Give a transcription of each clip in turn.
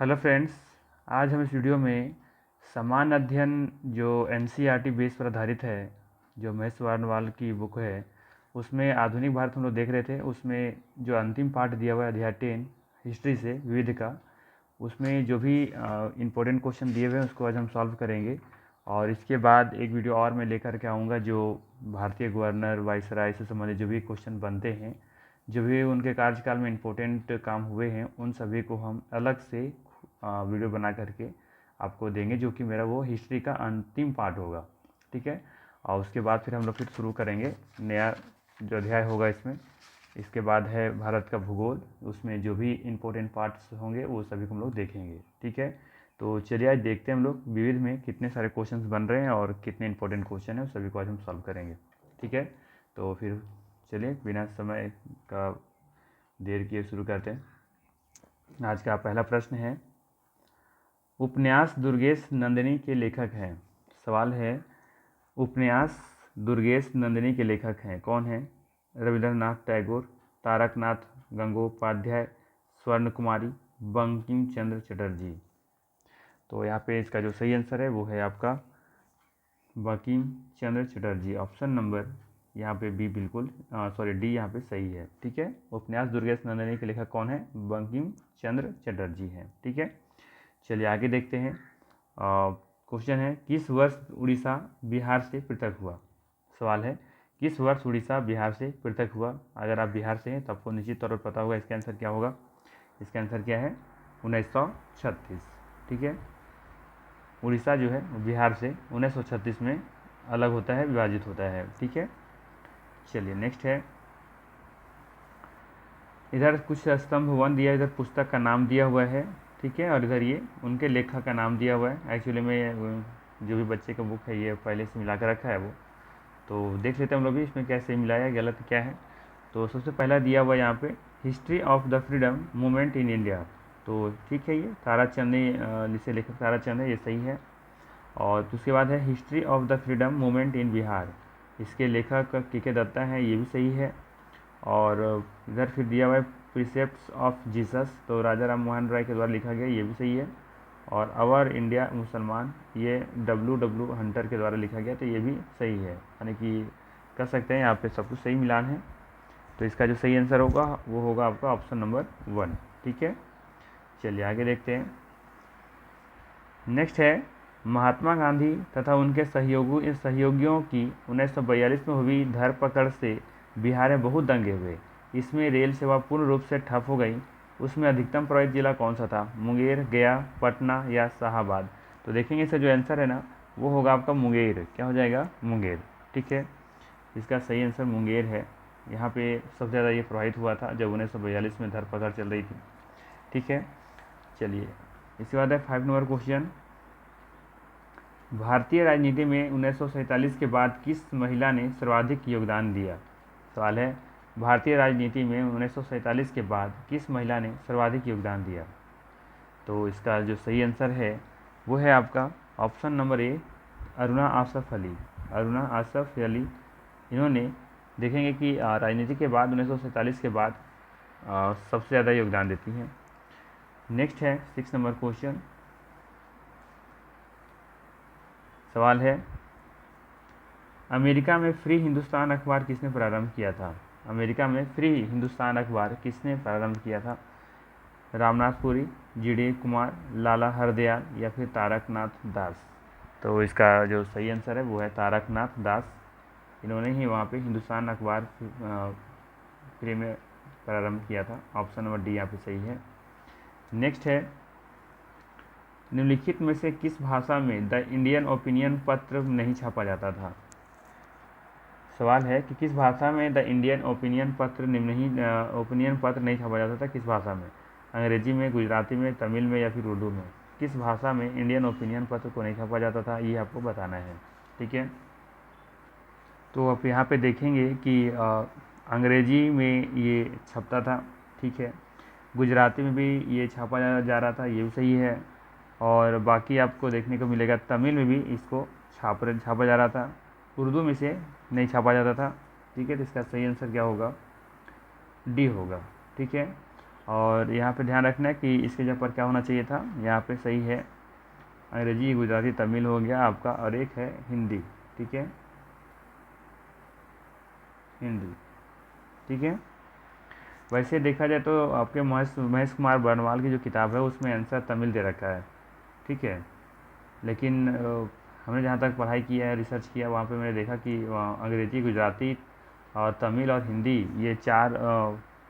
Hello friends, आज हम इस वीडियो में सामान्य अध्ययन जो एनसीईआरटी बेस पर आधारित है, जो महेश वर्णवाल की बुक है, उसमें आधुनिक भारत हम लोग देख रहे थे। उसमें जो अंतिम पार्ट दिया हुआ है अध्याय 10 हिस्ट्री से विविध का, उसमें जो भी इम्पोर्टेंट क्वेश्चन दिए हुए हैं उसको आज हम सॉल्व करेंगे। और इसके बाद एक वीडियो और मैं लेकर के आऊँगा जो भारतीय गवर्नर वाइसराय से संबंधित जो भी क्वेश्चन बनते हैं, जो भी उनके कार्यकाल में इम्पोर्टेंट काम हुए हैं, उन सभी को हम अलग से वीडियो बना करके आपको देंगे, जो कि मेरा वो हिस्ट्री का अंतिम पार्ट होगा। ठीक है, और उसके बाद फिर हम लोग फिर शुरू करेंगे नया जो अध्याय होगा इसमें। इसके बाद है भारत का भूगोल, उसमें जो भी इम्पोर्टेंट पार्ट्स होंगे वो सभी को हम लोग देखेंगे। ठीक है, तो चलिए आज देखते हैं हम लोग विविध में कितने सारे क्वेश्चंस बन रहे हैं और कितने इंपॉर्टेंट क्वेश्चन हैं, उस सभी को आज हम सॉल्व करेंगे। ठीक है, तो फिर चलिए बिना समय का देर किए शुरू करते हैं। आज का पहला प्रश्न है, उपन्यास दुर्गेश नंदिनी के लेखक हैं। सवाल है, उपन्यास दुर्गेश नंदिनी के लेखक हैं, कौन हैं? रविंद्रनाथ टैगोर, तारकनाथ गंगोपाध्याय, स्वर्ण कुमारी, बंकिम चंद्र चटर्जी। तो यहाँ पे इसका जो सही आंसर है वो है आपका बंकिम चंद्र चटर्जी। ऑप्शन नंबर यहाँ पे बी बिल्कुल डी यहाँ पे सही है। ठीक है, उपन्यास दुर्गेश नंदिनी के लेखक कौन है? बंकिम चंद्र चटर्जी हैं। ठीक है, चलिए आगे देखते हैं। क्वेश्चन है, किस वर्ष उड़ीसा बिहार से पृथक हुआ? सवाल है, किस वर्ष उड़ीसा बिहार से पृथक हुआ? अगर आप बिहार से हैं तो आपको निश्चित तौर पर पता होगा इसका आंसर क्या होगा। इसका आंसर क्या है? 1936। ठीक है, उड़ीसा जो है बिहार से 1936 में अलग होता है, विभाजित होता है। ठीक है, चलिए नेक्स्ट है, इधर कुछ स्तंभ वन दिया, इधर पुस्तक का नाम दिया हुआ है। ठीक है, और इधर ये उनके लेखक का नाम दिया हुआ है। एक्चुअली में जो भी बच्चे का बुक है ये पहले से मिला कर रखा है वो, तो देख लेते हैं हम लोग भी इसमें कैसे मिलाया है, गलत क्या है। तो सबसे पहला दिया हुआ यहाँ पे history of the freedom movement in India. तो ठीक है, ये ताराचंद ने जिसे लेखक ताराचंद है, ये सही है। और उसके बाद है history of the freedom movement in Bihar, इसके लेखक के दत्ता हैं, ये भी सही है। और इधर फिर दिया हुआ है प्रिसेप्ट्स ऑफ जीसस, तो राजा राम मोहन राय के द्वारा लिखा गया, ये भी सही है। और अवर इंडिया मुसलमान, ये W हंटर के द्वारा लिखा गया, तो ये भी सही है। यानी कि कह सकते हैं यहाँ पे सब कुछ सही मिलान है। तो इसका जो सही आंसर होगा वो होगा आपका ऑप्शन नंबर 1। ठीक है, चलिए आगे देखते हैं। नेक्स्ट है, महात्मा गांधी तथा उनके सहयोगियों की 1942 में हुई धरपकड़ से बिहार में बहुत दंगे हुए। इसमें रेल सेवा पूर्ण रूप से ठप हो गई। उसमें अधिकतम प्रभावित जिला कौन सा था? मुंगेर, गया, पटना या शाहाबाद? तो देखेंगे इसका जो आंसर है ना वो होगा आपका मुंगेर। क्या हो जाएगा? मुंगेर। ठीक है, इसका सही आंसर मुंगेर है। यहाँ पे सबसे ज़्यादा ये प्रभावित हुआ था जब 1942 में धरपकड़ चल रही थी। ठीक है, चलिए इसके बाद है 5 नंबर क्वेश्चन, भारतीय राजनीति में 1947 के बाद किस महिला ने सर्वाधिक योगदान दिया? सवाल है, भारतीय राजनीति में 1947 के बाद किस महिला ने सर्वाधिक योगदान दिया? तो इसका जो सही आंसर है वो है आपका option number A, Aruna Asaf Ali. Aruna Asaf Ali, इन्होंने देखेंगे कि राजनीति के बाद 1947 के बाद सबसे ज़्यादा योगदान देती हैं। नेक्स्ट है 6 नंबर क्वेश्चन, सवाल है, अमेरिका में फ्री हिंदुस्तान अखबार किसने प्रारंभ किया था? अमेरिका में फ्री हिंदुस्तान अखबार किसने प्रारंभ किया था? रामनाथपुरी, GD कुमार, लाला हरदयाल या फिर तारकनाथ दास? तो इसका जो सही आंसर है वो है तारकनाथ दास। इन्होंने ही वहाँ पे हिंदुस्तान अखबार फ्री में प्रारंभ किया था। ऑप्शन नंबर डी यहाँ पे सही है। नेक्स्ट है, निम्नलिखित में से किस भाषा में द इंडियन ओपिनियन पत्र नहीं छापा जाता था? सवाल है कि किस भाषा में द इंडियन ओपिनियन पत्र ओपिनियन पत्र नहीं छापा जाता था, किस भाषा में? अंग्रेजी में, गुजराती में, तमिल में या फिर उर्दू में? किस भाषा में इंडियन ओपिनियन पत्र को नहीं छापा जाता था, ये आपको बताना है। ठीक है, तो आप यहाँ पे देखेंगे कि अंग्रेजी में ये छपता था। ठीक है, गुजराती में भी ये छापा जा रहा था, ये भी सही है। और बाकी आपको देखने को मिलेगा तमिल में भी इसको छापा जा रहा था, उर्दू में से नहीं छापा जाता था। ठीक है, तो इसका सही आंसर क्या होगा? डी होगा। ठीक है, और यहाँ पे ध्यान रखना है कि इसके जगह पर क्या होना चाहिए था, यहाँ पे सही है अंग्रेजी, गुजराती, तमिल हो गया आपका, और एक है हिंदी। ठीक है, हिंदी। ठीक है, वैसे देखा जाए तो आपके महेश महेश कुमार बर्नवाल की जो किताब है उसमें आंसर तमिल दे रखा है। ठीक है, लेकिन हमने जहाँ तक पढ़ाई किया है, रिसर्च किया, वहाँ पे मैंने देखा कि अंग्रेजी, गुजराती और तमिल और हिंदी, ये चार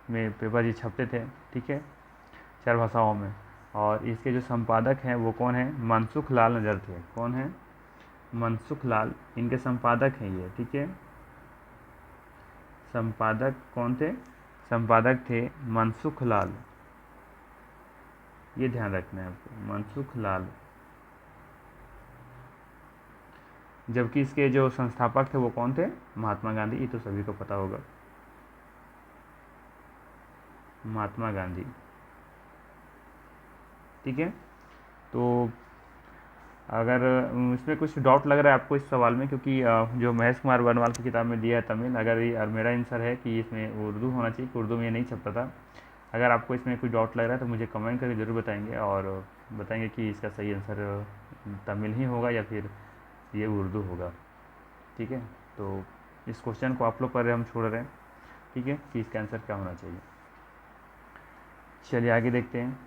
में पेपर ये छपते थे। ठीक है, चार भाषाओं में। और इसके जो संपादक हैं वो कौन है, मनसुख लाल नजर थे। कौन है, मनसुख लाल, इनके संपादक हैं ये। ठीक है, संपादक कौन थे, संपादक थे मनसुख लाल, ये ध्यान रखना है आपको, मनसुख लाल। जबकि इसके जो संस्थापक थे वो कौन थे, महात्मा गांधी, ये तो सभी को पता होगा, महात्मा गांधी। ठीक है, तो अगर इसमें कुछ डाउट लग रहा है आपको इस सवाल में, क्योंकि जो महेश कुमार वर्णवाल की किताब में दिया है तमिल, अगर ये, और मेरा आंसर है कि इसमें उर्दू होना चाहिए, कि उर्दू में ये नहीं छपता था। अगर आपको इसमें कोई डाउट लग रहा है तो मुझे कमेंट करके ज़रूर बताएंगे, और बताएंगे कि इसका सही आंसर तमिल ही होगा या फिर ये उर्दू होगा। ठीक है, तो इस क्वेश्चन को आप लोग पर हम छोड़ रहे हैं। ठीक है, कि इसका आंसर क्या होना चाहिए। चलिए आगे देखते हैं।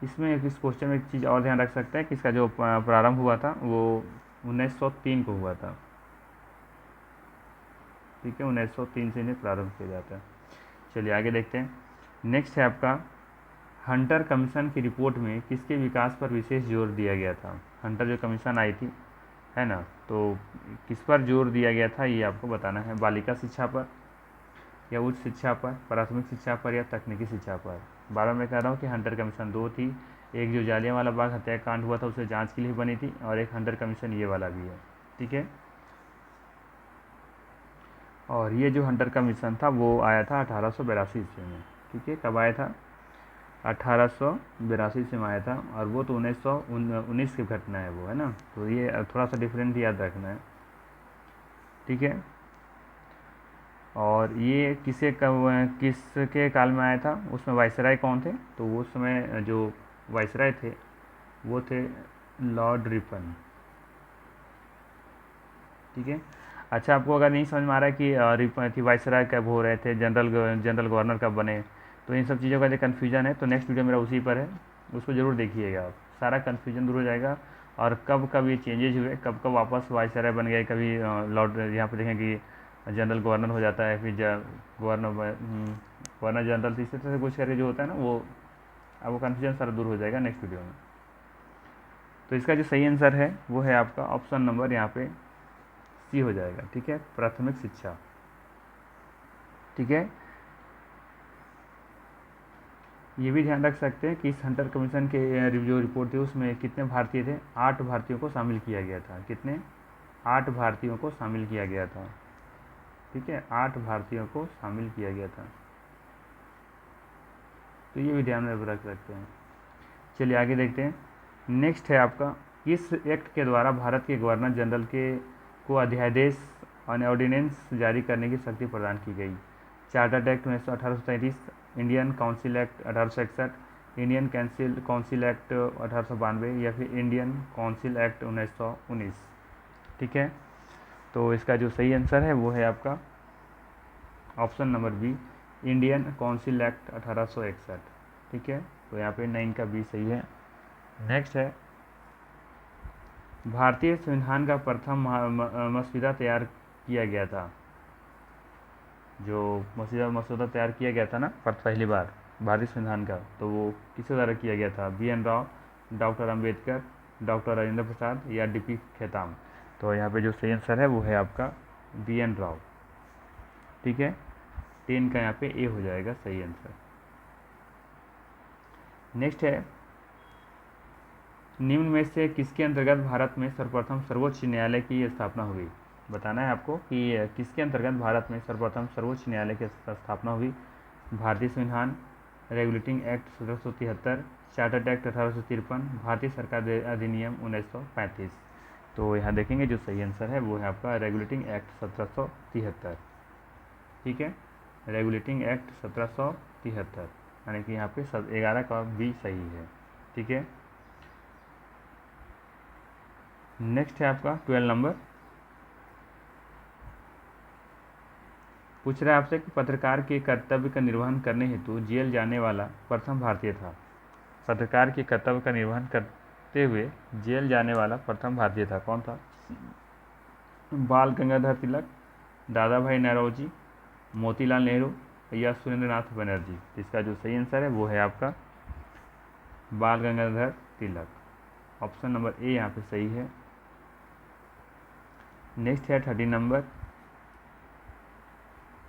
इसमें इस क्वेश्चन में एक चीज़ और ध्यान रख सकते हैं कि इसका जो प्रारंभ हुआ था वो 1903 को हुआ था। ठीक है, 1903 से इन्हें प्रारंभ किया जाता है। चलिए आगे देखते हैं। नेक्स्ट है आपका, हंटर कमीशन की रिपोर्ट में किसके विकास पर विशेष जोर दिया गया था। हंटर जो कमीशन आई थी, है ना, तो किस पर जोर दिया गया था ये आपको बताना है। बालिका शिक्षा पर, या उच्च शिक्षा पर, प्राथमिक शिक्षा पर, या तकनीकी शिक्षा पर। बार बार मैं कह रहा हूँ कि हंटर कमीशन दो थी, एक जो जालियांवाला बाग हत्याकांड हुआ था उसे जांच के लिए बनी थी, और एक हंटर कमीशन ये वाला भी है। ठीक है, और ये जो हंटर कमीशन था वो आया था 1882 ईस्वी में। ठीक है, कब आया था, 1882 ईस्वी में आया था, और वो तो 1919 की घटना है वो, है ना, तो ये थोड़ा सा डिफरेंट याद रखना है। ठीक है, और ये किसके काल में आया था, उसमें वायसराय कौन थे, तो उस समय जो वायसराय थे वो थे लॉर्ड रिपन। ठीक है, अच्छा, आपको अगर नहीं समझ में आ रहा है कि रिपन की वायसराय कब हो रहे थे, जनरल गवर्नर कब बने, तो इन सब चीज़ों का जो कन्फ्यूजन है, तो नेक्स्ट वीडियो मेरा उसी पर है, उसको ज़रूर देखिएगा आप, सारा कन्फ्यूजन दूर हो जाएगा। और कब कब ये चेंजेज हुए, कब कब वापस वायसराय बन गए, कभी लॉर्ड, यहाँ पे देखें कि जनरल गवर्नर हो जाता है, फिर गवर्नर जनरल, तो इसी तरह से कुछ करके जो होता है ना, वो अब वो कन्फ्यूजन सारा दूर हो जाएगा नेक्स्ट वीडियो में। तो इसका जो सही आंसर है वो है आपका ऑप्शन नंबर यहाँ पे सी हो जाएगा। ठीक है, प्राथमिक शिक्षा। ठीक है, ये भी ध्यान रख सकते हैं कि इस हंटर कमीशन के जो रिपोर्ट थी उसमें कितने भारतीय थे, 8 भारतीयों को शामिल किया गया था। कितने, 8 भारतीयों को शामिल किया गया था। ठीक है, 8 भारतीयों को शामिल किया गया था, तो ये भी ध्यान में रख सकते हैं। चलिए आगे देखते हैं। नेक्स्ट है आपका, किस एक्ट के द्वारा भारत के गवर्नर जनरल को अध्यादेश और ऑर्डिनेंस जारी करने की शक्ति प्रदान की गई। Chartered act 1833, Indian Council Act 1861, Indian Council act 1892, या फिर इंडियन काउंसिल एक्ट 1919। ठीक है, तो इसका जो सही आंसर है वो है आपका option number B, Indian Council Act 1861। ठीक है, तो यहाँ पे 9 का बी सही है। नेक्स्ट है, भारतीय संविधान का प्रथम मसौदा तैयार किया गया था। जो मसौदा तैयार किया गया था ना पहली बार भारतीय संविधान का, तो वो किसके द्वारा किया गया था, BN Rao, doctor Ambedkar, doctor Rajendra Prasad, या DP खेतान। तो यहाँ पे जो सही आंसर है वो है आपका BN राव। ठीक है, 10 का यहाँ पे ए हो जाएगा सही आंसर। नेक्स्ट है, निम्न में से किसके अंतर्गत भारत में सर्वप्रथम सर्वोच्च न्यायालय की स्थापना हुई। बताना है आपको कि किसके अंतर्गत भारत में सर्वप्रथम सर्वोच्च न्यायालय की स्थापना हुई। भारतीय संविधान, रेगुलेटिंग एक्ट 1773, चार्टर्ड एक्ट 1853, भारतीय सरकार अधिनियम 1935। तो यहाँ देखेंगे जो सही आंसर है वो है आपका रेगुलेटिंग एक्ट 1773। ठीक है, रेगुलेटिंग एक्ट 1773। यानी कि यहाँ पे 11 का भी सही है। ठीक है, नेक्स्ट है आपका 12 नंबर। पूछ रहा है आपसे कि पत्रकार के कर्तव्य का निर्वहन करने हेतु जेल जाने वाला प्रथम भारतीय था। पत्रकार के कर्तव्य का निर्वहन करते हुए जेल जाने वाला प्रथम भारतीय था, कौन था? बाल गंगाधर तिलक, दादा भाई नौरोजी, मोतीलाल नेहरू या सुरेंद्रनाथ बनर्जी। इसका जो सही आंसर है वो है आपका बाल Gangadhar Tilak. Option number A यहाँ पे सही है। नेक्स्ट है 13 नंबर।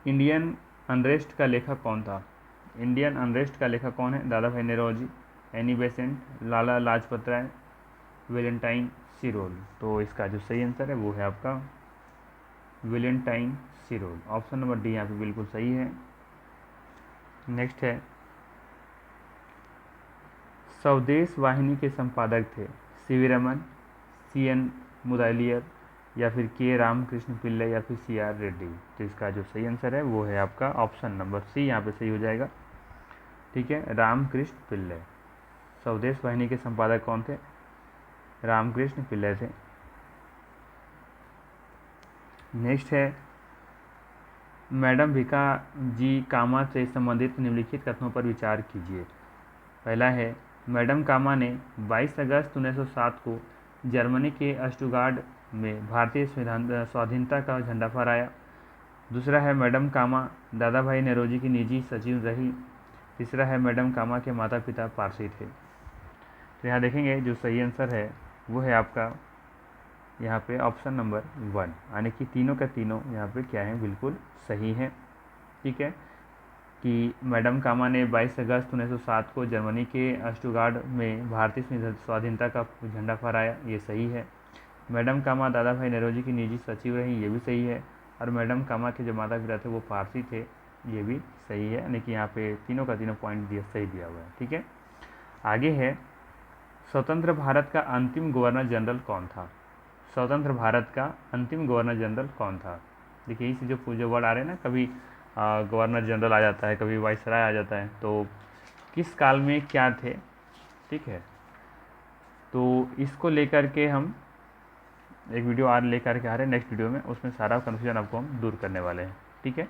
इंडियन अनरेस्ट का लेखक कौन था? इंडियन अनरेस्ट का लेखक कौन है? दादा भाई Naoroji, Annie Besant, Lala Lajpat Rai, Valentine सिरोल। तो इसका जो सही आंसर है वो है आपका वेलेंटाइन सिरोल। ऑप्शन नंबर डी यहाँ पे बिल्कुल सही है। नेक्स्ट है स्वदेश वाहिनी के संपादक थे सीवी रमन, CN मुदालियर या फिर के रामकृष्ण पिल्ले या फिर CR रेड्डी। तो इसका जो सही आंसर है वो है आपका ऑप्शन नंबर सी यहाँ पे सही हो जाएगा। ठीक है, रामकृष्ण पिल्ले। स्वदेश वाहिनी के संपादक कौन थे? रामकृष्ण पिल्ले थे। नेक्स्ट है मैडम भिका जी कामा से संबंधित निम्नलिखित कथनों पर विचार कीजिए। पहला है मैडम कामा ने 22 अगस्त 1907 को जर्मनी के स्टुटगार्ट में भारतीय स्वाधीनता का झंडा फहराया। दूसरा है मैडम कामा दादा भाई नौरोजी की निजी सचिव रही। तीसरा है मैडम कामा के माता पिता पारसी थे। तो यहाँ देखेंगे जो सही आंसर है वो है आपका यहाँ पे ऑप्शन नंबर 1, यानी कि तीनों का तीनों यहाँ पे क्या है, बिल्कुल सही है। ठीक है, कि मैडम कामा ने 22 अगस्त 1907 को जर्मनी के स्टुटगार्ट में भारतीय स्वाधीनता का झंडा फहराया, ये सही है। मैडम कामा दादा भाई नौरोजी की निजी सचिव रही, ये भी सही है। और मैडम कामा के जो माता पिता थे वो पारसी थे, ये भी सही है। यानी कि यहाँ पे तीनों का तीनों पॉइंट सही दिया हुआ है। ठीक है, आगे है स्वतंत्र भारत का अंतिम गवर्नर जनरल कौन था? स्वतंत्र भारत का अंतिम गवर्नर जनरल कौन था? देखिए इस जो वर्ड आ रहे हैं ना, कभी गवर्नर जनरल आ जाता है, कभी वाइसराय आ जाता है, तो किस काल में क्या थे? ठीक है, तो इसको लेकर के हम एक वीडियो लेकर के आ रहे हैं नेक्स्ट वीडियो में, उसमें सारा कन्फ्यूजन आपको हम दूर करने वाले हैं। ठीक है,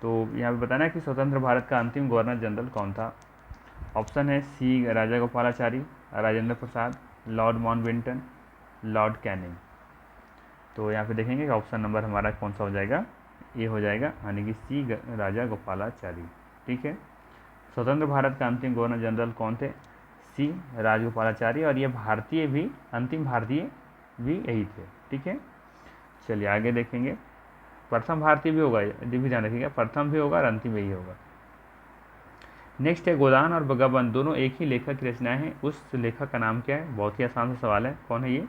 तो यहाँ पे बताना है कि स्वतंत्र भारत का अंतिम गवर्नर जनरल कौन था। ऑप्शन है सी राजा Gopalachari, Rajendra Prasad, Lord Mountbatten, Lord Canning. तो यहाँ पे देखेंगे कि ऑप्शन नंबर हमारा कौन सा हो जाएगा, ये हो जाएगा, यानी कि सी राजा गोपालाचारी। ठीक है, स्वतंत्र भारत का अंतिम गवर्नर जनरल कौन थे? सी राजगोपालाचारी, और ये भारतीय भी, अंतिम भारतीय भी यही थे। ठीक है, चलिए आगे देखेंगे। प्रथम भारतीय भी होगा, ये भी ध्यान रखिएगा, प्रथम भी होगा और अंतिम यही होगा। नेक्स्ट है गोदान और बगावन दोनों एक ही लेखक की रचनाएं हैं, उस लेखक का नाम क्या है? बहुत ही आसान सा सवाल है, कौन है ये?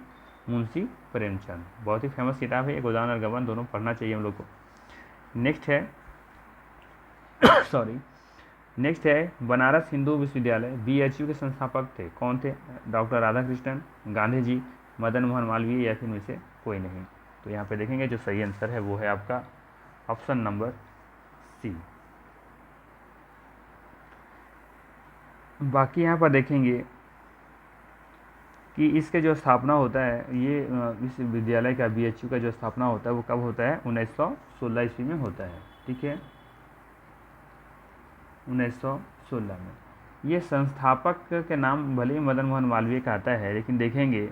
मुंशी प्रेमचंद। बहुत ही फेमस किताब है ये, गोदान और गबन दोनों पढ़ना चाहिए हम लोग को। नेक्स्ट है सॉरी नेक्स्ट है बनारस हिंदू विश्वविद्यालय BHU के संस्थापक थे, कौन थे? डॉक्टर राधाकृष्णन, गांधी जी, मदन मोहन मालवीय या फिर इनमें से कोई नहीं। तो यहाँ पे देखेंगे जो सही आंसर है वो है आपका ऑप्शन नंबर सी। बाकी यहाँ पर देखेंगे कि इसके जो स्थापना होता है, ये विश्वविद्यालय का BHU का जो स्थापना होता है वो कब होता है? 1916 ईस्वी में होता है। ठीक है, 1916 में। ये संस्थापक के नाम भले ही मदन मोहन मालवीय का आता है, लेकिन देखेंगे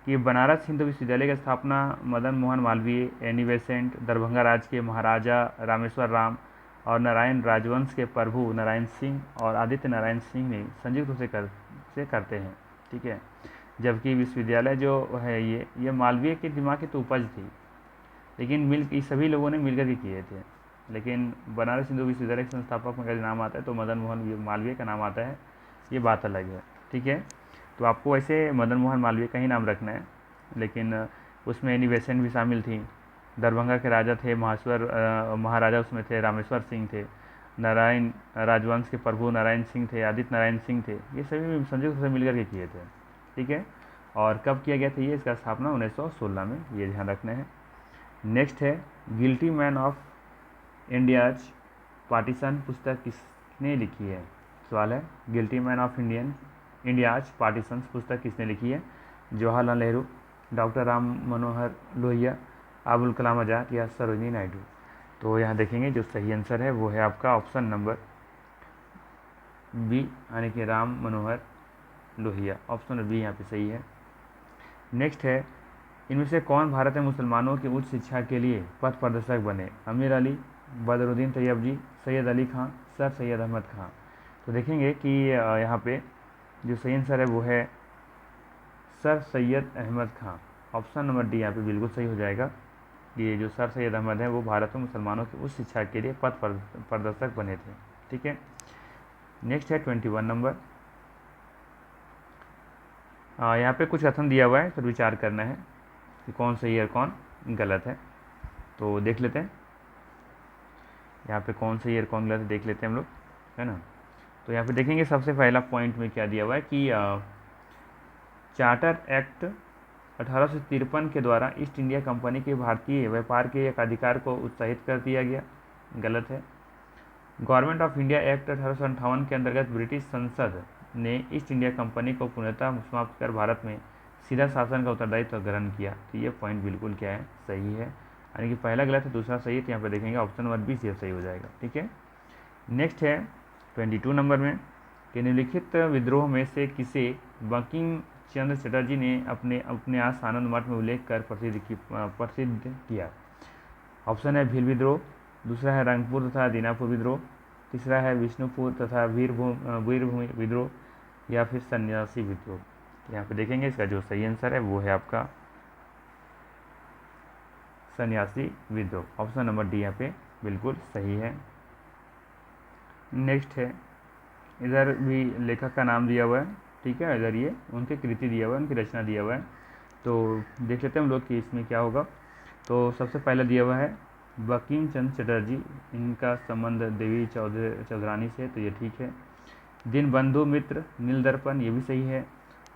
कि बनारस हिंदू विश्वविद्यालय की स्थापना मदन मोहन मालवीय, एनी बेसेंट, दरभंगा राज के महाराजा रामेश्वर राम और नारायण राजवंश के प्रभु नारायण सिंह और आदित्य नारायण सिंह ने संयुक्त रूप से करते हैं। ठीक है, जबकि विश्वविद्यालय जो है ये मालवीय के दिमाग की तो उपज थी, लेकिन सभी लोगों ने मिलकर के किए थे। लेकिन बनारस हिंदू विश्वविद्यालय के संस्थापक में अगर नाम आता है तो मदन मोहन मालवीय का नाम आता है, ये बात अलग है। ठीक है, तो आपको वैसे मदन मोहन मालवीय का ही नाम रखना है, लेकिन उसमें एनी बेसेंट भी शामिल थी। दरभंगा के राजा थे महाराजा उसमें थे रामेश्वर सिंह थे, नारायण राजवंश के प्रभु नारायण सिंह थे, आदित्य नारायण सिंह थे, ये सभी संयुक्त से मिलकर के किए थे। ठीक है, और कब किया गया था ये? इसका स्थापना 1916 में, ये ध्यान रखना है। नेक्स्ट है guilty man of India's partition पुस्तक किसने लिखी है? सवाल है, guilty man of India's partitions पुस्तक किसने लिखी है? जवाहरलाल नेहरू, डॉक्टर राम मनोहर लोहिया, अबुल कलाम आज़ाद या सरोजिनी नायडू। तो यहाँ देखेंगे जो सही आंसर है वो है आपका ऑप्शन नंबर बी, यानी कि Ram Manohar Lohia. Option number B यहाँ पे सही है। नेक्स्ट है, इनमें से कौन भारत में मुसलमानों की उच्च शिक्षा के लिए पथ प्रदर्शक बने? अमीर अली, बदरुद्दीन तैयबजी, सैयद अली खां, सर सैयद अहमद खां। तो देखेंगे कि यहाँ पे जो सही आंसर है वो है सर सैयद अहमद खां। ऑप्शन नंबर डी यहाँ पे बिल्कुल सही हो जाएगा। ये जो सर सैयद अहमद हैं वो भारत में मुसलमानों की उच्च शिक्षा के लिए पथ प्रदर्शक बने थे। ठीक है, नेक्स्ट है 21 नंबर। यहाँ पे कुछ कथन दिया हुआ है, फिर विचार करना है कि कौन सही है और कौन गलत है। तो देख लेते हैं यहाँ पे कौन सही है और कौन गलत है, देख लेते हैं हम लोग, है ना। तो यहाँ पे देखेंगे सबसे पहला पॉइंट में क्या दिया हुआ है कि चार्टर एक्ट 1853 के द्वारा ईस्ट इंडिया कंपनी के भारतीय व्यापार के एक अधिकार को उत्साहित कर दिया गया। गलत है। गवर्नमेंट ऑफ इंडिया एक्ट 1858 के अंतर्गत ब्रिटिश संसद ने ईस्ट इंडिया कंपनी को पूर्णतः समाप्त कर भारत में सीधा शासन का उत्तरदायित्व ग्रहण किया। तो ये पॉइंट बिल्कुल क्या है, सही है, यानी कि पहला गलत है, दूसरा सही है। तो यहाँ पे देखेंगे ऑप्शन नंबर बी से सही हो जाएगा। ठीक है, नेक्स्ट है 22 नंबर में कि निम्नलिखित विद्रोह में से किसे बंकिम चंद्र चटर्जी ने अपने उपन्यास आनंद मठ में उल्लेख कर प्रसिद्ध किया? ऑप्शन है भील विद्रोह, दूसरा है रंगपुर तथा दीनापुर विद्रोह, तीसरा है विष्णुपुर तथा वीरभूमि विद्रोह, या फिर सन्यासी विद्रोह। यहाँ पे देखेंगे इसका जो सही आंसर है वो है आपका सन्यासी विद्रोह। ऑप्शन नंबर डी यहाँ पे बिल्कुल सही है। नेक्स्ट है, इधर भी लेखक का नाम दिया हुआ है। ठीक है, इधर ये उनकी कृति दिया हुआ है, उनकी रचना दिया हुआ है। तो देख लेते हैं हम लोग कि इसमें क्या होगा। तो सबसे पहले दिया हुआ है बंकिम चंद्र चटर्जी, इनका संबंध देवी चौधरानी से, तो ये ठीक है। दीनबंधु मित्र, नील दर्पण, ये भी सही है।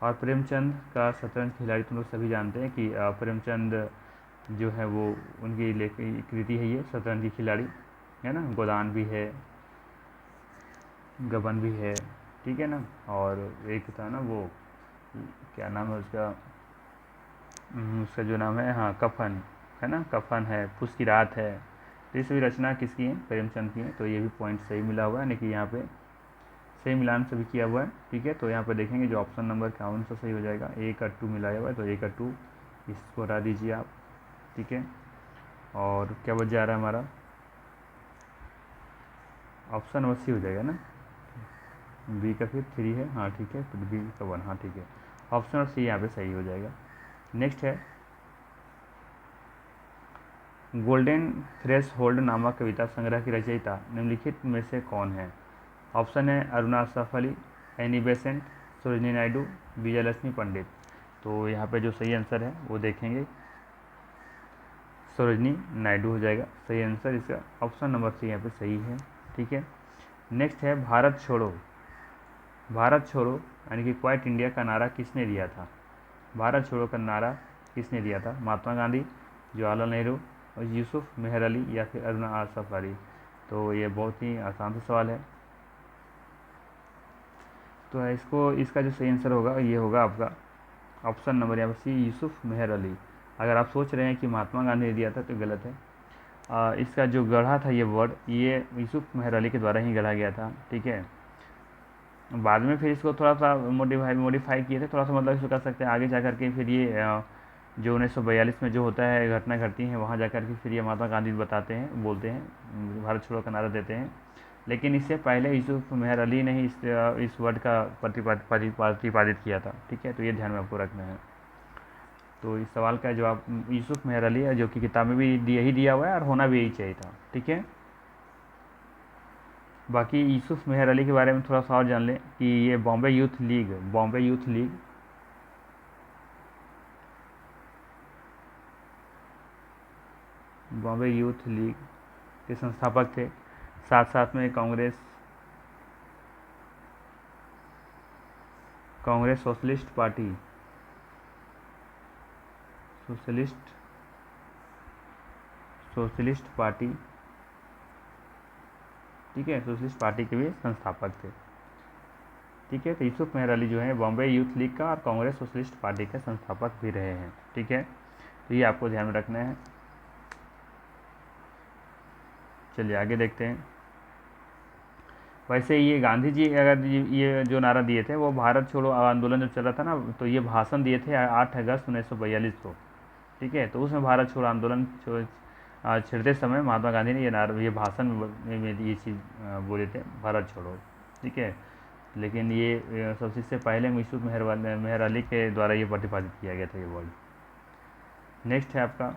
और प्रेमचंद का शतरंज खिलाड़ी, तुम लोग सभी जानते हैं कि प्रेमचंद जो है वो उनकी कृति है, ये शतरंज की खिलाड़ी, है ना। गोदान भी है, गबन भी है, ठीक है ना। और एक था ना वो, क्या नाम है उसका, उसका जो नाम है, हाँ कफन, है ना, कफन है, फूस की रात है। तो ये सभी रचना किसकी है? प्रेमचंद की है। तो ये भी पॉइंट सही मिला हुआ है, यानी कि यहाँ पे सही मिलान सभी किया हुआ है। ठीक है, तो यहाँ पे देखेंगे जो ऑप्शन नंबर 51 से सही हो जाएगा। 1 और 2 मिलाया हुआ है, तो 1 और 2 इसको हटा दीजिए आप। ठीक है, और क्या बच जा रहा है हमारा? ऑप्शन नंबर सी हो जाएगा ना, बी का फिर 3 है, हाँ ठीक है, फिर बी का 1, हाँ ठीक है। ऑप्शन नंबर सी यहाँ पे सही हो जाएगा। नेक्स्ट है, गोल्डन थ्रेश होल्ड नामक कविता संग्रह की रचयिता निम्नलिखित में से कौन है? ऑप्शन है अरुणा असफ अली, एनी बेसेंट, सरोजिनी नायडू, विजयलक्ष्मी पंडित। तो यहाँ पे जो सही आंसर है वो देखेंगे सरोजिनी नायडू हो जाएगा सही आंसर इसका। ऑप्शन नंबर सी यहाँ पे सही है। ठीक है, नेक्स्ट है भारत छोड़ो। भारत छोड़ो यानी कि क्वाइट इंडिया का नारा किसने दिया था? भारत छोड़ो का नारा किसने दिया था? महात्मा गांधी, जवाहरलाल नेहरू, और यूसुफ मेहर अली, या फिर अरुणा असफ अली। तो ये बहुत ही आसान सा सवाल है। तो इसको इसका जो सही आंसर होगा ये होगा आपका ऑप्शन नंबर यहाँ पर सी, यूसुफ मेहर अली। अगर आप सोच रहे हैं कि महात्मा गांधी ने दिया था तो गलत है। इसका जो गढ़ा था ये वर्ड, ये यूसुफ मेहर अली के द्वारा ही गढ़ा गया था। ठीक है, बाद में फिर इसको थोड़ा सा मॉडिफाई किए थे, थोड़ा सा मतलब इसको कर सकते हैं आगे जा कर के। फिर ये जो 1942 में जो होता है घटना घटती है, वहाँ जा कर के फिर ये महात्मा गांधी बताते हैं, बोलते हैं, भारत छोड़ो का नारा देते हैं। लेकिन इससे पहले यूसुफ मेहर अली ने ही इस वर्ड का प्रतिपादित किया था। ठीक है, तो ये ध्यान में आपको रखना है। तो इस सवाल का जवाब यूसुफ मेहर अली है, जो कि किताब में भी यही दिया हुआ है और होना भी यही चाहिए था। ठीक है, बाकी यूसुफ मेहर अली के बारे में थोड़ा सा और जान लें कि ये बॉम्बे यूथ लीग के संस्थापक थे। साथ साथ में कांग्रेस सोशलिस्ट पार्टी, ठीक है, सोशलिस्ट पार्टी के भी संस्थापक थे। ठीक है। तो यूसुफ मेहर अली जो है बॉम्बे यूथ लीग का और कांग्रेस सोशलिस्ट पार्टी के संस्थापक भी रहे हैं। ठीक है, तो ये आपको ध्यान में रखना है। चलिए आगे देखते हैं। वैसे ये गांधी जी अगर ये जो नारा दिए थे वो भारत छोड़ो आंदोलन जो चल रहा था ना, तो ये भाषण दिए थे 8 अगस्त 1942 को। ठीक है, तो उसमें भारत छोड़ो आंदोलन छेड़ते समय महात्मा गांधी ने ये भाषण में ये चीज़ बोले थे, भारत छोड़ो। ठीक है, लेकिन ये सबसे पहले यूसुफ मेहर अली के द्वारा ये प्रतिपादित किया गया था ये वर्ड। नेक्स्ट है आपका,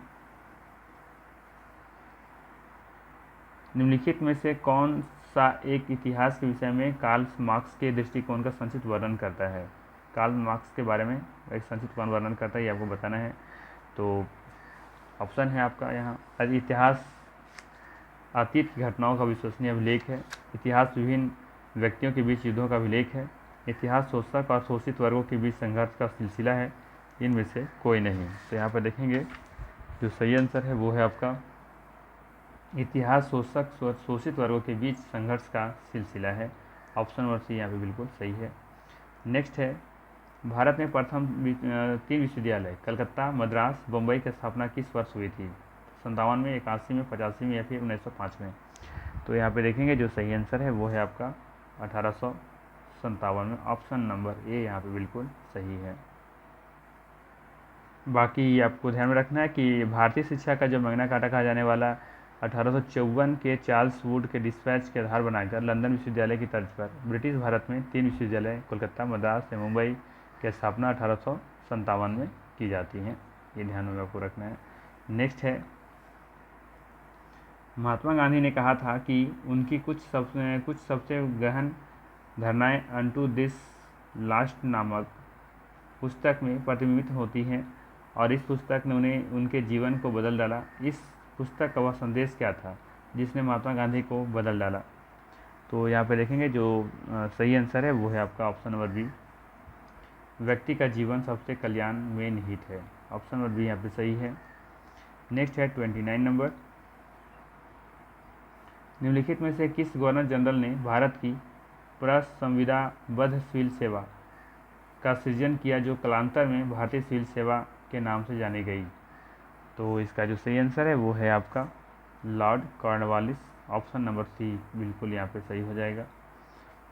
निम्नलिखित में से कौन सा एक इतिहास के विषय में कार्ल मार्क्स के दृष्टिकोण का संक्षिप्त वर्णन करता है। कार्ल मार्क्स के बारे में एक संक्षिप्त वर्णन करता है, ये आपको बताना है। तो ऑप्शन है आपका यहाँ, इतिहास अतीत की घटनाओं का विश्वसनीय अभिलेख है, इतिहास विभिन्न व्यक्तियों के बीच युद्धों का अभिलेख है, इतिहास शोषक और शोषित वर्गों के बीच संघर्ष का सिलसिला है, इनमें से कोई नहीं। तो यहाँ पर देखेंगे जो सही आंसर है वो है आपका इतिहास शोषक शोषित वर्गों के बीच संघर्ष का सिलसिला है। ऑप्शन नंबर सी यहाँ पे बिल्कुल सही है। नेक्स्ट है, भारत में प्रथम 3 विश्वविद्यालय कलकत्ता, मद्रास, बम्बई की स्थापना किस वर्ष हुई थी। 57 में, 81 में, 85 में या फिर 1905 में। तो यहाँ पे देखेंगे जो सही आंसर है वो है आपका 1857 में। ऑप्शन नंबर ए यहाँ पे बिल्कुल सही है। बाकी आपको ध्यान में रखना है कि भारतीय शिक्षा का जो मैग्ना कार्टा कहा जाने वाला 1854 के चार्ल्स वुड के डिस्पैच के आधार बनाकर लंदन विश्वविद्यालय की तर्ज पर ब्रिटिश भारत में 3 विश्वविद्यालय कोलकाता, मद्रास या मुंबई की स्थापना 1857 में की जाती हैं। ये ध्यान में आपको रखना है। नेक्स्ट है, महात्मा गांधी ने कहा था कि उनकी कुछ सबसे गहन धारणाएं अनटू दिस लास्ट नामक पुस्तक में प्रतिबिंबित होती हैं और इस पुस्तक ने उन्हें उनके जीवन को बदल डाला। इस पुस्तक का वह संदेश क्या था जिसने महात्मा गांधी को बदल डाला। तो यहाँ पे देखेंगे जो सही आंसर है वो है आपका ऑप्शन नंबर बी, व्यक्ति का जीवन सबसे कल्याण में निहित है। ऑप्शन नंबर बी यहाँ पे सही है। नेक्स्ट है 29 नंबर, निम्नलिखित में से किस गवर्नर जनरल ने भारत की प्रसंविधाबद्ध सिविल सेवा का सृजन किया जो कालांतर में भारतीय सिविल सेवा के नाम से जानी गई। तो इसका जो सही आंसर है वो है आपका Lord Cornwallis. Option number C बिल्कुल यहाँ पे सही हो जाएगा।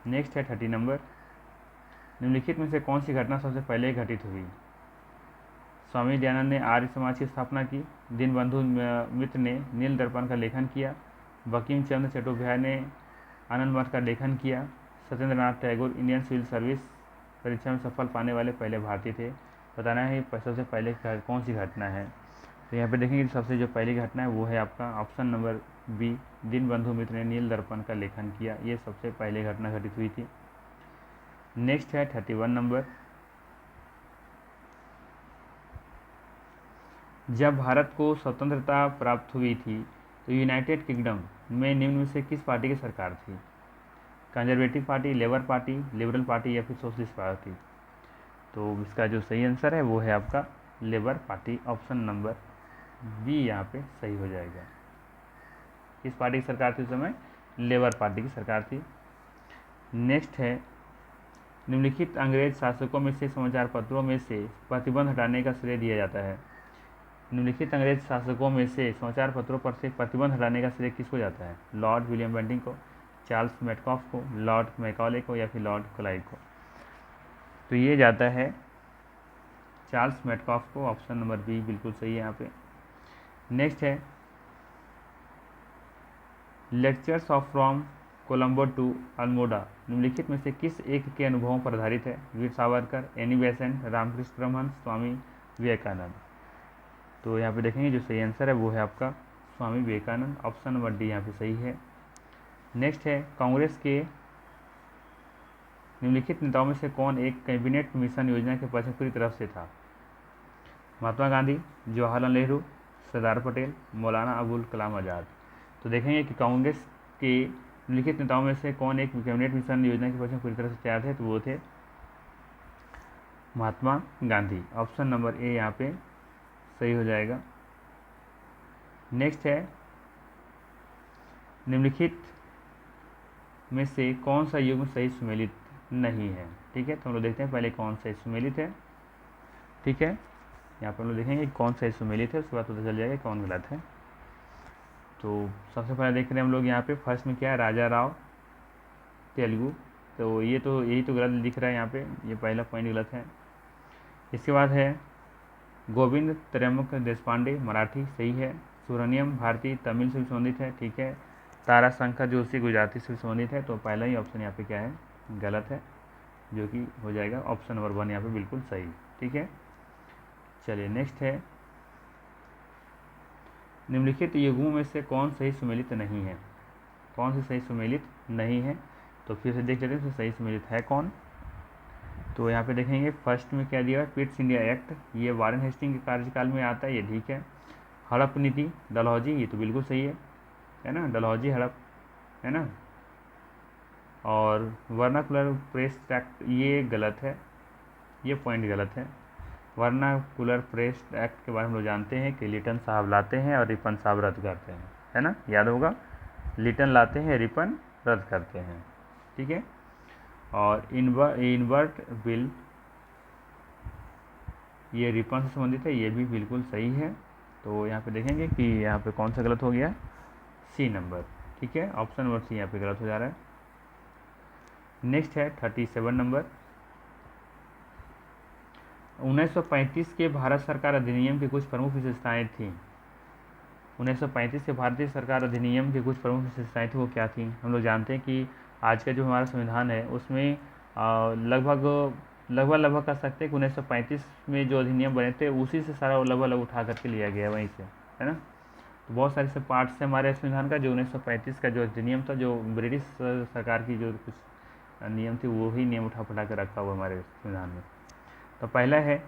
नेक्स्ट है 30 नंबर, निम्नलिखित में से कौन सी घटना सबसे पहले घटित हुई। स्वामी दयानंद ने आर्य समाज की स्थापना की, दीनबंधु मित्र ने नील दर्पण का लेखन किया, बंकिम चंद्र चट्टोपाध्याय ने आनंद मठ का लेखन किया, Satyendra Nath Tagore Indian civil service परीक्षा में सफल पाने वाले पहले भारतीय थे। बताना है सबसे पहले कौन सी घटना है। तो यहाँ पे देखेंगे सबसे जो पहली घटना है वो है आपका ऑप्शन नंबर बी, दीनबंधु मित्र ने नील दर्पण का लेखन किया, ये सबसे पहले घटना घटित हुई थी। नेक्स्ट है 31 नंबर, जब भारत को स्वतंत्रता प्राप्त हुई थी तो यूनाइटेड किंगडम में निम्न में से किस पार्टी की सरकार थी। Conservative party, labour party, liberal party या फिर सोशलिस्ट पार्टी। तो इसका जो सही आंसर है वो है आपका Labour Party. Option number B यहाँ पे सही हो जाएगा। किस पार्टी की सरकार थी उस समय, लेबर पार्टी की सरकार थी। नेक्स्ट है, निम्नलिखित अंग्रेज शासकों में से समाचार पत्रों में से प्रतिबंध हटाने का श्रेय दिया जाता है। निम्नलिखित अंग्रेज शासकों में से समाचार पत्रों पर से प्रतिबंध हटाने का श्रेय किसको जाता है। लॉर्ड विलियम बेंटिंग को, चार्ल्स मेटकॉफ को, लॉर्ड मैकॉले को या फिर लॉर्ड क्लाइव को। तो ये जाता है चार्ल्स मेटकॉफ को। ऑप्शन नंबर बी बिल्कुल सही है यहाँ पे। नेक्स्ट है, lectures of from Colombo to Almora निम्नलिखित में से किस एक के अनुभवों पर आधारित है। Veer Savarkar, Annie Besant, Ramakrishna Paramhans, Swami Vivekananda. तो यहाँ पे देखेंगे जो सही आंसर है वो है आपका Swami Vivekananda. Option number D यहाँ पे सही है। नेक्स्ट है, कांग्रेस के निम्नलिखित नेताओं में से कौन एक कैबिनेट मिशन योजना के पक्ष में पूरी तरफ से था। महात्मा गांधी, जवाहरलाल नेहरू, सरदार पटेल, मौलाना अबुल कलाम आज़ाद। तो देखेंगे कि कांग्रेस के निम्नलिखित नेताओं में से कौन एक कैबिनेट मिशन योजना के पक्ष में पूरी तरह से तैयार थे। तो वो थे Mahatma Gandhi. Option number A यहाँ पे सही हो जाएगा। नेक्स्ट है, निम्नलिखित में से कौन सा युग्म सही सुमेलित नहीं है। ठीक है, तो हम लोग देखते हैं पहले कौन सा सुमेलित है। ठीक है, यहाँ पर हम लोग देखेंगे कौन सा सुमेलित है, उसके बाद पता चल जाएगा कौन गलत है। तो सबसे पहले देख रहे हैं हम लोग यहाँ पे फर्स्ट में क्या है, राजा राव तेलुगु, तो यही तो गलत दिख रहा है यहाँ पे, ये पहला पॉइंट गलत है। इसके बाद है गोविंद त्रयंबक देशपांडे मराठी, सही है। सुब्रमण्यम भारती तमिल से संबंधित है, ठीक है। तारा शंकर जोशी गुजराती से संबंधित है, तो पहला ही ऑप्शन यहाँ पे क्या है, गलत है, जो कि हो जाएगा ऑप्शन नंबर 1 यहाँ पे बिल्कुल सही। ठीक है, चलिए नेक्स्ट है, निम्नलिखित युग्मों में से कौन सही सुमेलित नहीं है, कौन सी सही सुमेलित नहीं है, तो फिर से देख लेते हैं सही सुमेलित है कौन। तो यहाँ पे देखेंगे फर्स्ट में क्या दिया है, पिट्स इंडिया एक्ट, ये वारेन हेस्टिंग के कार्यकाल में आता है, ये ठीक है। हड़प नीति डलहौजी, ये तो बिल्कुल सही है ना, डलहौजी हड़प, है ना। और वर्नाकुलर प्रेस एक्ट, ये गलत है, ये पॉइंट गलत है। वर्नाकुलर प्रेस एक्ट के बारे में हम लोग जानते हैं कि लिटन साहब लाते हैं और रिपन साहब रद्द करते हैं, है ना, याद होगा, लिटन लाते हैं, रिपन रद्द करते हैं। ठीक है, और इन्वर्ट बिल, ये रिपन से संबंधित है, ये भी बिल्कुल सही है। तो यहाँ पे देखेंगे कि यहाँ पे कौन सा गलत हो गया, सी नंबर। ठीक है, ऑप्शन नंबर सी यहाँ पे गलत हो जा रहा है। नेक्स्ट है 37 नंबर, 1935 के भारत सरकार अधिनियम की कुछ प्रमुख विशेषताएं थी। 1935 के भारतीय सरकार अधिनियम की कुछ प्रमुख विशेषताएं थी, वो क्या थी। हम लोग जानते हैं कि आज का जो हमारा संविधान है उसमें लगभग कह सकते हैं कि 1935 में जो अधिनियम बने थे उसी से सारा लगभग उठा करके लिया गया वहीं से, है ना। तो बहुत सारे से पार्ट्स से हमारे संविधान का जो 1935 का जो अधिनियम था, जो ब्रिटिश सरकार की जो कुछ नियम थी, वो ही नियम उठा के रखा हुआ हमारे संविधान में। तो पहला है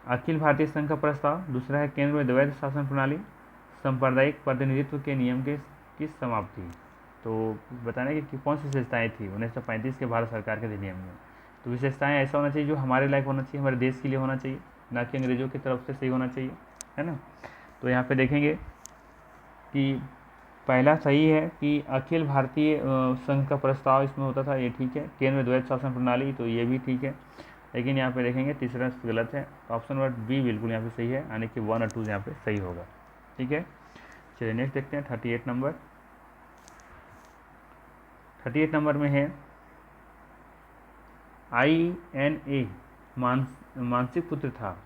अखिल भारतीय संघ का प्रस्ताव, दूसरा है केंद्र में द्वैध शासन प्रणाली, सांप्रदायिक प्रतिनिधित्व के नियम की समाप्ति। तो बताना कि कौन सी विशेषताएं थी 1935 के भारत सरकार के अधिनियम में। तो विशेषताएं ऐसा होना चाहिए जो हमारे लायक होना चाहिए, हमारे देश के लिए होना चाहिए, ना कि अंग्रेजों की तरफ से सही होना चाहिए, है ना। तो यहाँ पे देखेंगे कि पहला सही है कि अखिल भारतीय संघ का प्रस्ताव इसमें होता था, ये ठीक है। केंद्र में द्वैध शासन प्रणाली, तो ये भी ठीक है। लेकिन यहाँ पे देखेंगे तीसरा गलत है, ऑप्शन नंबर बी बिल्कुल यहाँ पे सही है, यानी कि 1 और 2 यहाँ पे सही होगा। ठीक है, चलिए नेक्स्ट देखते हैं 38 नंबर। 38 नंबर में है INA मानसिक पुत्र था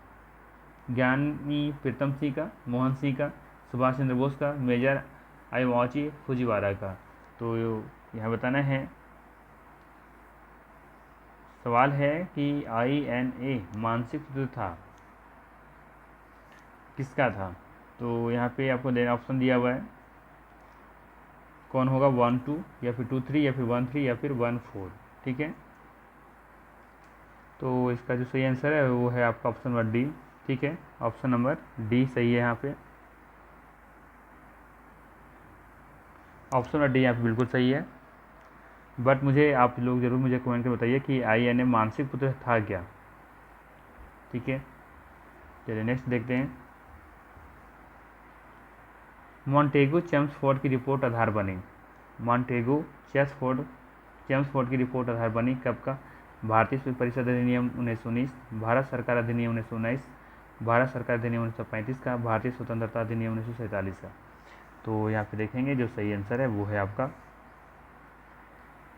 ज्ञानी प्रीतम सिंह का, मोहन सिंह का, सुभाष चंद्र बोस का, मेजर आईवाची फुजीवारा का। तो यहाँ बताना है, सवाल है कि INA मानसिक पुत्र था, किसका था। तो यहाँ पे आपको देना ऑप्शन दिया हुआ है, कौन होगा 1 2 या फिर 2 3 या फिर 1 3 या फिर 1 4। ठीक है, तो इसका जो सही आंसर है वो है आपका ऑप्शन नंबर डी। ठीक है, ऑप्शन नंबर डी सही है यहाँ पे, ऑप्शन नंबर डी यहाँ पे बिल्कुल सही है। बट मुझे आप लोग ज़रूर मुझे कमेंट कर बताइए कि INA मानसिक पुत्र था क्या। ठीक है, चलिए नेक्स्ट देखते हैं, मॉन्टेगू चेम्सफोर्ड की रिपोर्ट आधार बनी। मॉन्टेगू चेम्सफोर्ड की रिपोर्ट आधार बनी कब का, भारतीय परिषद अधिनियम 1919, भारत सरकार अधिनियम 1919, भारत सरकार अधिनियम 1935 का, भारतीय स्वतंत्रता अधिनियम 1947 का। तो यहाँ पे देखेंगे जो सही आंसर है वो है आपका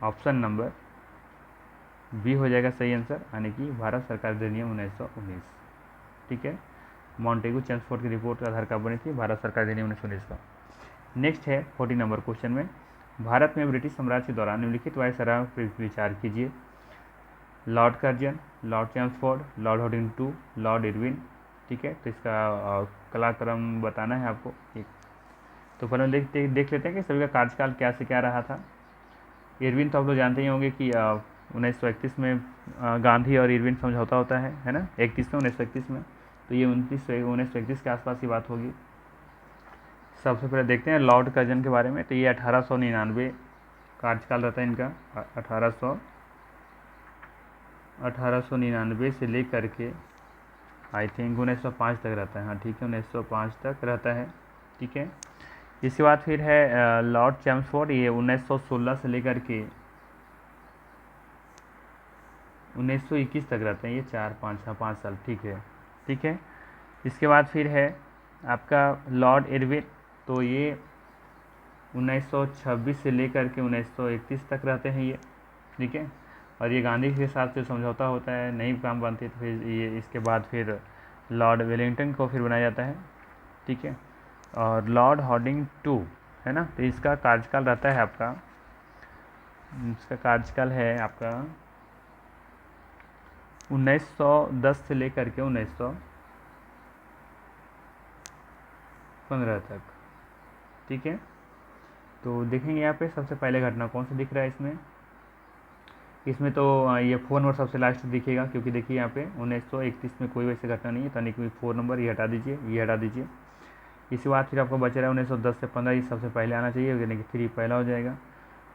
ऑप्शन नंबर बी हो जाएगा सही आंसर, यानी कि भारत सरकार अधिनियम 1919। ठीक है, मॉन्टेगू चेम्सफोर्ड की रिपोर्ट का आधार कब बनी थी, भारत सरकार अधिनियम 1919 का। नेक्स्ट है 40 नंबर क्वेश्चन में, भारत में ब्रिटिश साम्राज्य के दौरान निम्नलिखित वायसरायों पर विचार कीजिए। Lord Curzon, lord Chelmsford, lord हॉटिंगटन, लॉर्ड इरविन। ठीक है, तो इसका कलाक्रम बताना है आपको। तो पहले देख लेते हैं कि सभी का कार्यकाल क्या से क्या रहा था। इरविन तो आप लोग जानते ही होंगे कि 1931 में गांधी और इरविन समझौता होता है ना, 31 में 1931 में, तो ये 1931 के आसपास की बात होगी। सबसे पहले देखते हैं लॉर्ड कर्जन के बारे में, तो ये 1899 कार्यकाल रहता है इनका, 1899 से लेकर के आई थिंक 1905 तक रहता है। हाँ ठीक है, 1905 तक रहता है। ठीक है, इसके बाद फिर है लॉर्ड चेम्सफोर्ड, ये 1916 से लेकर के 1921 तक रहते हैं ये, 5 साल, ठीक है, ठीक है। इसके बाद फिर है आपका लॉर्ड इरविन, तो ये 1926 से लेकर के 1931 तक रहते हैं ये, ठीक है। और ये गांधी के साथ जो समझौता होता है नहीं काम बनती, तो फिर ये इसके बाद फिर लॉर्ड वेलिंगटन को फिर बनाया जाता है, ठीक है। और लॉर्ड हॉर्डिंग टू है ना, तो इसका कार्यकाल रहता है आपका, इसका कार्यकाल है आपका 1910 से लेकर के 1915 तक, ठीक है। तो देखेंगे यहाँ पे सबसे पहले घटना कौन सा दिख रहा है इसमें, इसमें तो ये 4 नंबर सबसे लास्ट दिखेगा, क्योंकि देखिए यहाँ पे 1931 में कोई वैसी घटना नहीं है, यानी कि 4 नंबर ये हटा दीजिए, ये हटा दीजिए। इसके बाद फिर आपको बच रहा है 1910 से 15, ये सबसे पहले आना चाहिए, यानी कि 3 पहला हो जाएगा।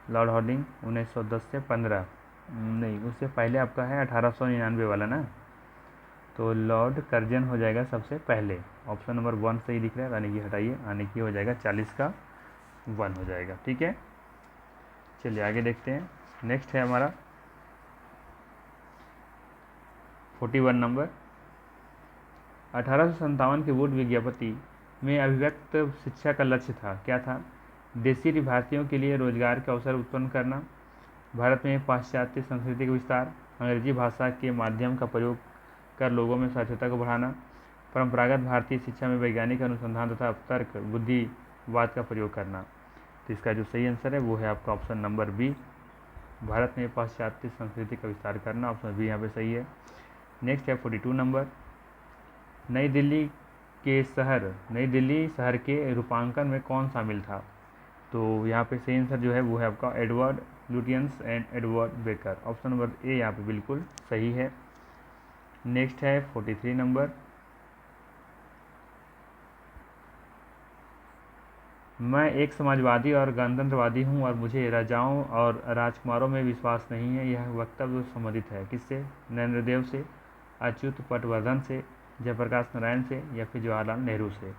लॉर्ड हॉर्डिंग 1910 से 15 नहीं, उससे पहले आपका है 1899 वाला ना, तो लॉर्ड कर्जन हो जाएगा सबसे पहले, ऑप्शन नंबर 1 सही दिख रहा है, यानी कि हटाइए, यानी कि हो जाएगा 40 का 1 हो जाएगा, ठीक है। चलिए आगे देखते हैं। नेक्स्ट है हमारा 41 नंबर। 1857 के वोट विज्ञप्ति में अभिव्यक्त शिक्षा का लक्ष्य था, क्या था? देशी भारतीयों के लिए रोजगार के अवसर उत्पन्न करना, भारत में पाश्चात्य संस्कृति का विस्तार, अंग्रेजी भाषा के माध्यम का प्रयोग कर लोगों में साक्षरता को बढ़ाना, परंपरागत भारतीय शिक्षा में वैज्ञानिक अनुसंधान तथा तर्क बुद्धिवाद का प्रयोग करना। तो इसका जो सही आंसर है वो है आपका ऑप्शन नंबर बी, भारत में पाश्चात्य संस्कृति का विस्तार करना, ऑप्शन बी यहाँ पे सही है। नेक्स्ट है 42 नंबर। नई दिल्ली शहर के रूपांकन में कौन शामिल था? तो यहाँ पे सही आंसर जो है वो है आपका Edward Lutyens and Edward baker, option number A यहाँ पे बिल्कुल सही है। नेक्स्ट है 43 नंबर। मैं एक समाजवादी और गणतंत्रवादी हूँ और मुझे राजाओं और राजकुमारों में विश्वास नहीं है, यह वक्तव्य संबंधित है किससे? नरेंद्र देव से, अच्युत पटवर्धन से, जयप्रकाश नारायण से, या फिर जवाहरलाल नेहरू से।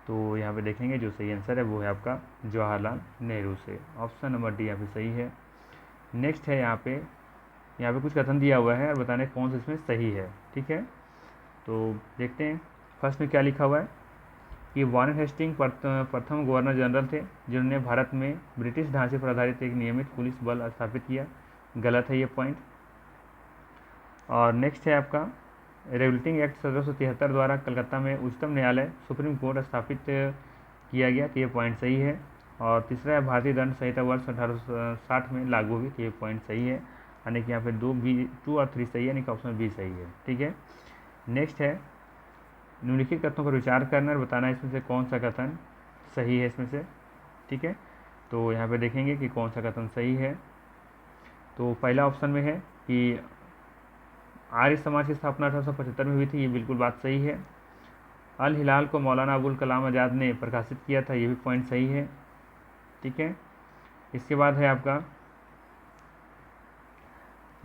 तो यहाँ पे देखेंगे जो सही आंसर है वो है आपका जवाहरलाल नेहरू से, ऑप्शन नंबर डी यहाँ पे सही है। नेक्स्ट है यहाँ पे कुछ कथन दिया हुआ है और बताने कौन सा इसमें सही है, ठीक है। तो देखते हैं फर्स्ट में क्या लिखा हुआ है कि वारेन हेस्टिंग प्रथम गवर्नर जनरल थे जिन्होंने भारत में ब्रिटिश ढांचे पर आधारित एक नियमित पुलिस बल स्थापित किया, गलत है ये पॉइंट। और नेक्स्ट है आपका रेगुलेटिंग एक्ट 1773 द्वारा कलकत्ता में उच्चतम न्यायालय सुप्रीम कोर्ट स्थापित किया गया, तो ये पॉइंट सही है। और तीसरा है भारतीय दंड संहिता वर्ष 1860 में लागू हुई, तो ये पॉइंट सही है, यानी कि यहाँ पे 2 और 3 सही है, यानी कि ऑप्शन बी सही है, ठीक है। नेक्स्ट है निम्नलिखित कथनों पर विचार करना और बताना इसमें से कौन सा कथन सही है इसमें से, ठीक है। तो यहाँ पे देखेंगे कि कौन सा कथन सही है। तो पहला ऑप्शन में है कि आर्य समाज की स्थापना 1875 में हुई थी, ये बिल्कुल बात सही है। अल हिलाल को मौलाना अबुल कलाम आज़ाद ने प्रकाशित किया था, ये भी पॉइंट सही है, ठीक है। इसके बाद है आपका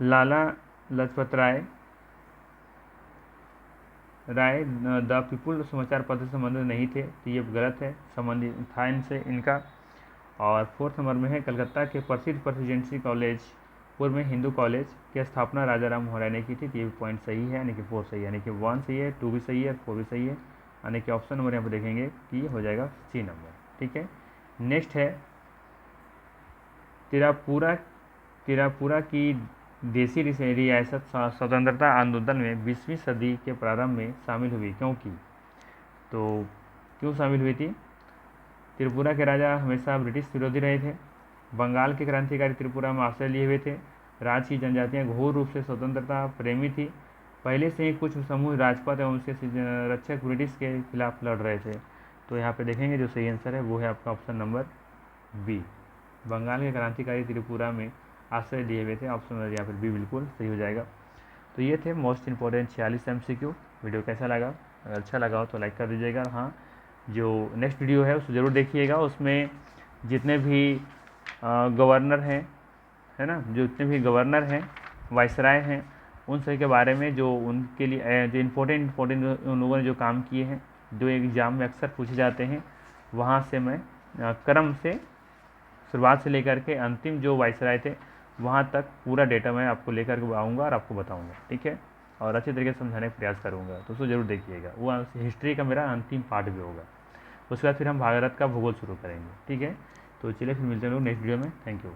लाला लाजपत राय द पीपुल समाचार पत्र से संबंधित नहीं थे, तो ये गलत है, संबंधित था इनसे इनका। और 4th नंबर में है कलकत्ता के प्रसिद्ध प्रेसिडेंसी कॉलेज पूर्व में हिंदू कॉलेज की स्थापना राजा राम मोहन राय ने की थी, तो ये भी पॉइंट सही है, यानी कि 4 सही है, यानी कि 1 सही है, 2 भी सही है, 4 भी सही है, यानी कि ऑप्शन नंबर यहाँ पर देखेंगे कि हो जाएगा सी नंबर, ठीक है। नेक्स्ट है तिरापुरा की देसी रियासत स्वतंत्रता आंदोलन में 20वीं सदी के प्रारंभ में शामिल हुई, क्योंकि तो क्यों शामिल हुई थी? त्रिपुरा के राजा हमेशा ब्रिटिश विरोधी रहे थे, बंगाल के क्रांतिकारी त्रिपुरा में आश्रय लिए हुए थे, राज्य की जनजातियाँ घोर रूप से स्वतंत्रता प्रेमी थी, पहले से ही कुछ समूह राजपथ एवं उसके रक्षक ब्रिटिश के खिलाफ लड़ रहे थे। तो यहाँ पे देखेंगे जो सही आंसर है वो है आपका ऑप्शन नंबर बी, बंगाल के क्रांतिकारी त्रिपुरा में आश्रय लिए हुए थे, ऑप्शन नंबर यहाँ पर बी बिल्कुल सही हो जाएगा। तो ये थे मोस्ट इंपॉर्टेंट 46 MCQ। वीडियो कैसा लगा? अगर अच्छा लगा हो तो लाइक कर दीजिएगा। हाँ, जो नेक्स्ट वीडियो है उसको ज़रूर देखिएगा, उसमें जितने भी गवर्नर हैं, है ना, जो जितने भी गवर्नर हैं, वाइसराय हैं, उन सभी के बारे में जो उनके लिए जो इम्पोर्टेंट उन लोगों ने जो काम किए हैं, जो एग्ज़ाम में अक्सर पूछे जाते हैं, वहाँ से मैं क्रम से शुरुआत से लेकर के अंतिम जो वाइसराय थे वहाँ तक पूरा डेटा मैं आपको लेकर के आऊँगा और आपको बताऊँगा, ठीक है, और अच्छे तरीके से समझाने का प्रयास करूँगा। तो उसको ज़रूर देखिएगा, वो हिस्ट्री का मेरा अंतिम पार्ट भी होगा। उसके बाद फिर हम भारत का भूगोल शुरू करेंगे, ठीक है। तो चलिए फिर मिलते हैं लोग नेक्स्ट वीडियो में। Thank you.